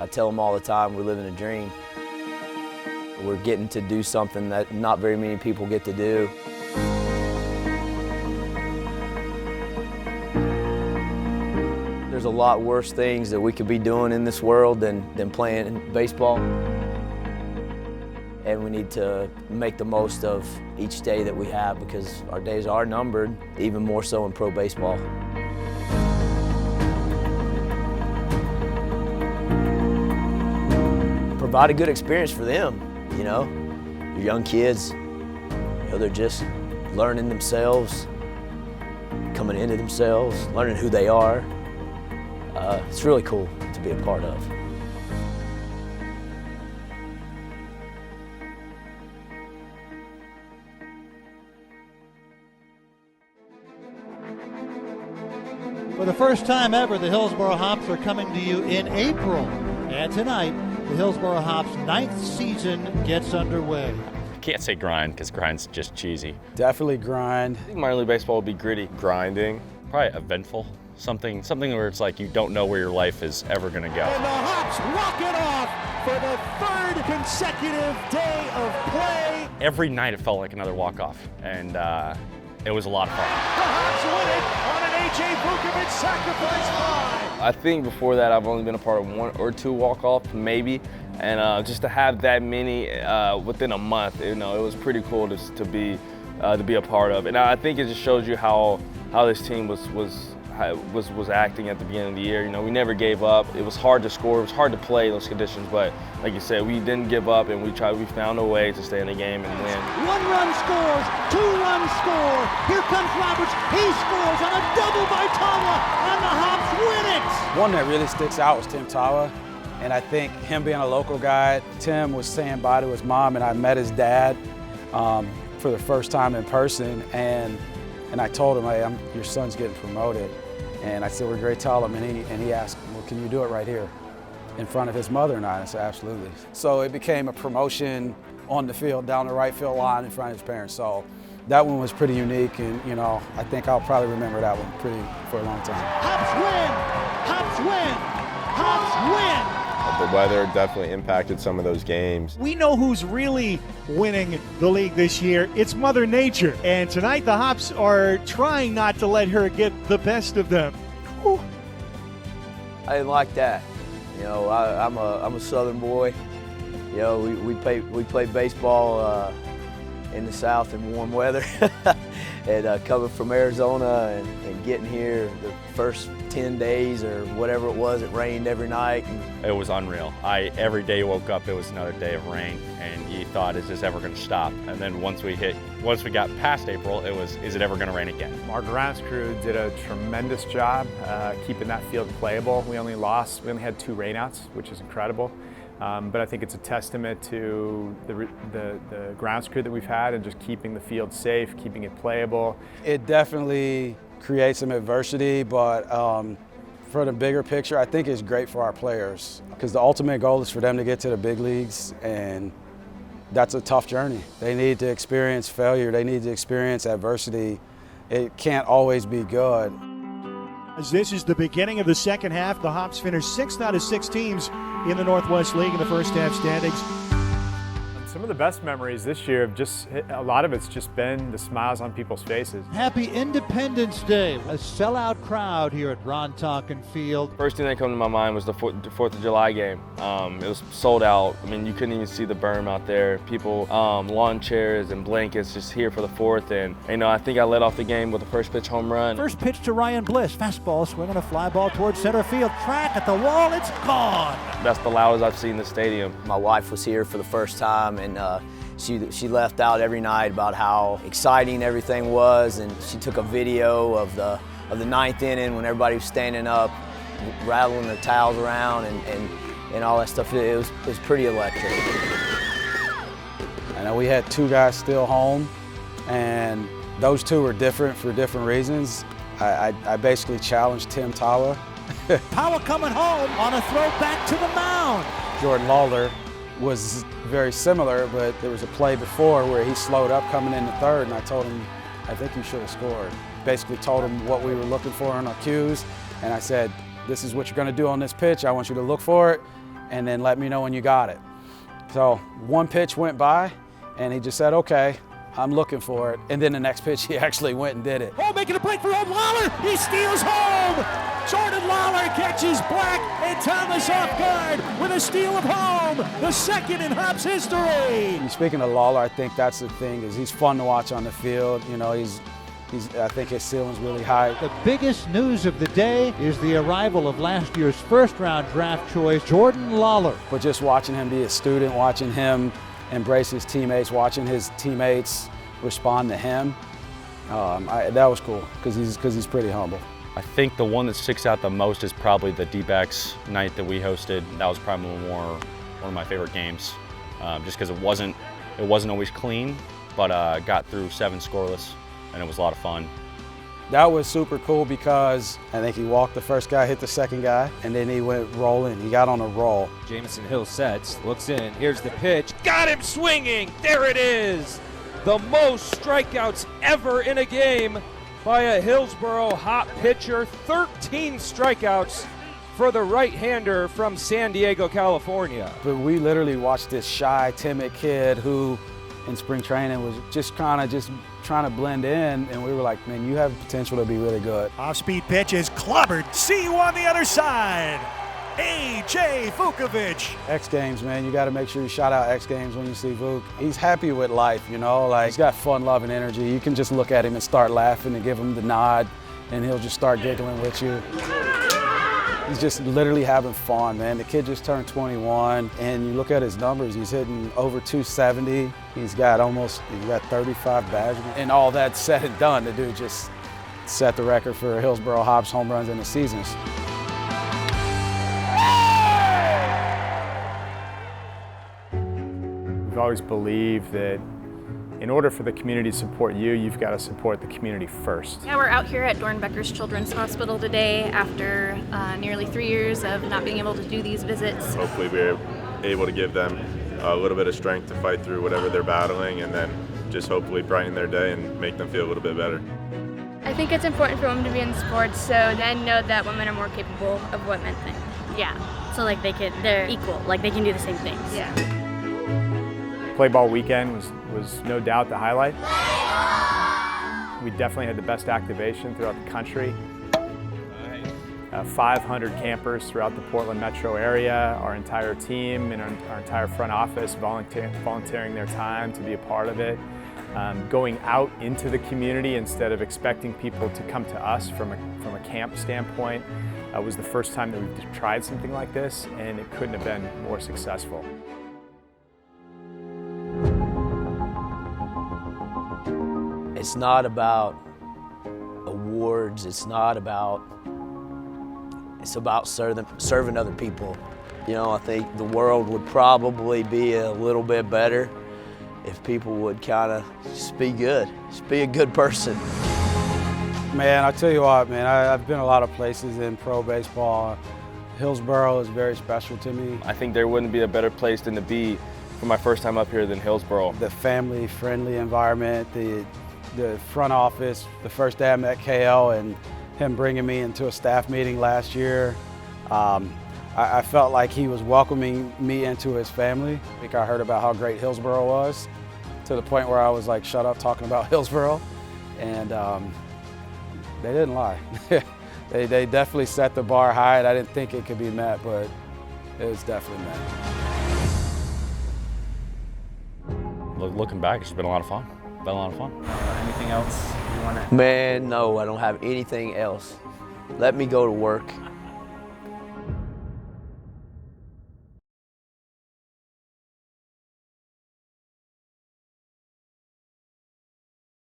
I tell them all the time, we're living a dream. We're getting to do something that not very many people get to do. There's a lot worse things that we could be doing in this world than playing baseball. And we need to make the most of each day that we have because our days are numbered, even more so in pro baseball. Provide a good experience for them, you know. Your young kids, you know, they're just learning themselves, coming into themselves, learning who they are. It's really cool to be a part of. For the first time ever, the Hillsboro Hops are coming to you in April. And tonight, the Hillsboro Hops' 9th season gets underway. Can't say grind because grind's just cheesy. Definitely grind. I think minor league baseball would be gritty. Grinding. Probably eventful. Something where it's like you don't know where your life is ever going to go. And the Hops walk it off for the 3rd consecutive day of play. Every night it felt like another walk-off, and it was a lot of fun. The Hops win it on an A.J. Vukovich sacrifice fly. I think before that I've only been a part of 1 or 2 walk-offs, maybe, and just to have that many within a month, you know, it was pretty cool to be a part of. And I think it just shows you how this team was acting at the beginning of the year. You know, we never gave up. It was hard to score. It was hard to play in those conditions, but like you said, we didn't give up, and we found a way to stay in the game and win. 1 run scores, 2 runs score. Here comes Roberts. He scores on a double by Tawa, and the Hops win it. One that really sticks out was Tim Tawa, and I think him being a local guy, Tim was saying bye to his mom, and I met his dad for the first time in person, and I told him, hey, your son's getting promoted. And I said, we're great, tell him. And he asked, well, can you do it right here in front of his mother and I? And I said, absolutely. So it became a promotion on the field, down the right field line in front of his parents. So that one was pretty unique. And, you know, I think I'll probably remember that one for a long time. Hops win! Hops win! Hops win! The weather definitely impacted some of those games. We know who's really winning the league this year. It's Mother Nature. And tonight the Hops are trying not to let her get the best of them. Whew. I didn't like that. You know, I'm a Southern boy. You know, we play baseball in the South in warm weather, and coming from Arizona and getting here the first 10 days or whatever it was, it rained every night. It was unreal. Every day you woke up, it was another day of rain, and you thought, is this ever going to stop? And then once we got past April, it was, is it ever going to rain again? Our grounds crew did a tremendous job keeping that field playable. We only had 2 rainouts, which is incredible. But I think it's a testament to the grounds crew that we've had and just keeping the field safe, keeping it playable. It definitely creates some adversity, but for the bigger picture, I think it's great for our players because the ultimate goal is for them to get to the big leagues, and that's a tough journey. They need to experience failure. They need to experience adversity. It can't always be good. As this is the beginning of the second half, the Hops finished 6th out of 6 teams in the Northwest League in the first half standings. Some of the best memories this year have a lot of it's just been the smiles on people's faces. Happy Independence Day. A sellout crowd here at Ron Tonkin Field. First thing that came to my mind was the 4th of July game. It was sold out. I mean, you couldn't even see the berm out there. People, lawn chairs and blankets just here for the 4th. And, you know, I think I led off the game with the first pitch home run. First pitch to Ryan Bliss. Fastball swinging a fly ball towards center field. Track at the wall. It's gone. That's the loudest I've seen the stadium. My wife was here for the first time, and she left out every night about how exciting everything was, and she took a video of the 9th inning when everybody was standing up, rattling their towels around and all that stuff. It was pretty electric. I know we had 2 guys still home, and those 2 were different for different reasons. I basically challenged Tim Tawa. Tawa coming home on a throw back to the mound. Jordan Lawler was very similar, but there was a play before where he slowed up coming in the 3rd, and I told him, I think you should have scored. Basically told him what we were looking for on our cues, and I said, this is what you're going to do on this pitch. I want you to look for it, and then let me know when you got it. So one pitch went by, and he just said, okay, I'm looking for it. And then the next pitch, he actually went and did it. Oh, making a break for home, Lawler. He steals home. Jordan Lawler catches Black and Thomas off guard with a steal of home, the second in Hops history. And speaking of Lawler, I think that's the thing, is he's fun to watch on the field. You know, I think his ceiling's really high. The biggest news of the day is the arrival of last year's first-round draft choice, Jordan Lawler. But just watching him be a student, watching him embrace his teammates, watching his teammates respond to him, that was cool because he's pretty humble. I think the one that sticks out the most is probably the D-backs night that we hosted. That was probably one of my favorite games, just because it wasn't always clean, but got through 7 scoreless, and it was a lot of fun. That was super cool because I think he walked the first guy, hit the second guy, and then he went rolling. He got on a roll. Jamison Hill sets, looks in, here's the pitch. Got him swinging! There it is! The most strikeouts ever in a game by a Hillsboro Hop pitcher. 13 strikeouts for the right-hander from San Diego, California. But we literally watched this shy, timid kid who in spring training was just trying to blend in, and we were like, man, you have potential to be really good. Off-speed pitch is clobbered. See you on the other side. A.J. Vukovic. X Games, man, you got to make sure you shout out X Games when you see Vuk. He's happy with life, you know, like he's got fun, love, and energy. You can just look at him and start laughing and give him the nod, and he'll just start giggling with you. He's just literally having fun, man. The kid just turned 21, and you look at his numbers, he's hitting over 270. He's got 35 bags. And all that said and done, the dude just set the record for Hillsboro Hops home runs in the seasons. We've always believed that in order for the community to support you, you've got to support the community first. Yeah, we're out here at Dornbecker's Children's Hospital today after nearly 3 years of not being able to do these visits. Hopefully we're able to give them a little bit of strength to fight through whatever they're battling, and then just hopefully brighten their day and make them feel a little bit better. I think it's important for women to be in sports so then know that women are more capable of what men think. Yeah, so like they're equal, like they can do the same things. Yeah. Play ball weekend was no doubt the highlight. We definitely had the best activation throughout the country. 500 campers throughout the Portland metro area, our entire team and our entire front office volunteering their time to be a part of it. Going out into the community instead of expecting people to come to us from a camp standpoint was the first time that we've tried something like this, and it couldn't have been more successful. It's not about awards, it's about serving other people. You know, I think the world would probably be a little bit better if people would kind of just be good, just be a good person. Man, I'll tell you what, man, I've been a lot of places in pro baseball. Hillsboro is very special to me. I think there wouldn't be a better place than to be for my first time up here than Hillsboro. The family-friendly environment, the front office, the first day I met KL and him bringing me into a staff meeting last year, I felt like he was welcoming me into his family. I think I heard about how great Hillsboro was, to the point where I was like, shut up talking about Hillsboro. And they didn't lie. They definitely set the bar high, and I didn't think it could be met, but it was definitely met. Looking back, it's been a lot of fun. Anything else you want to? Man, no, I don't have anything else. Let me go to work.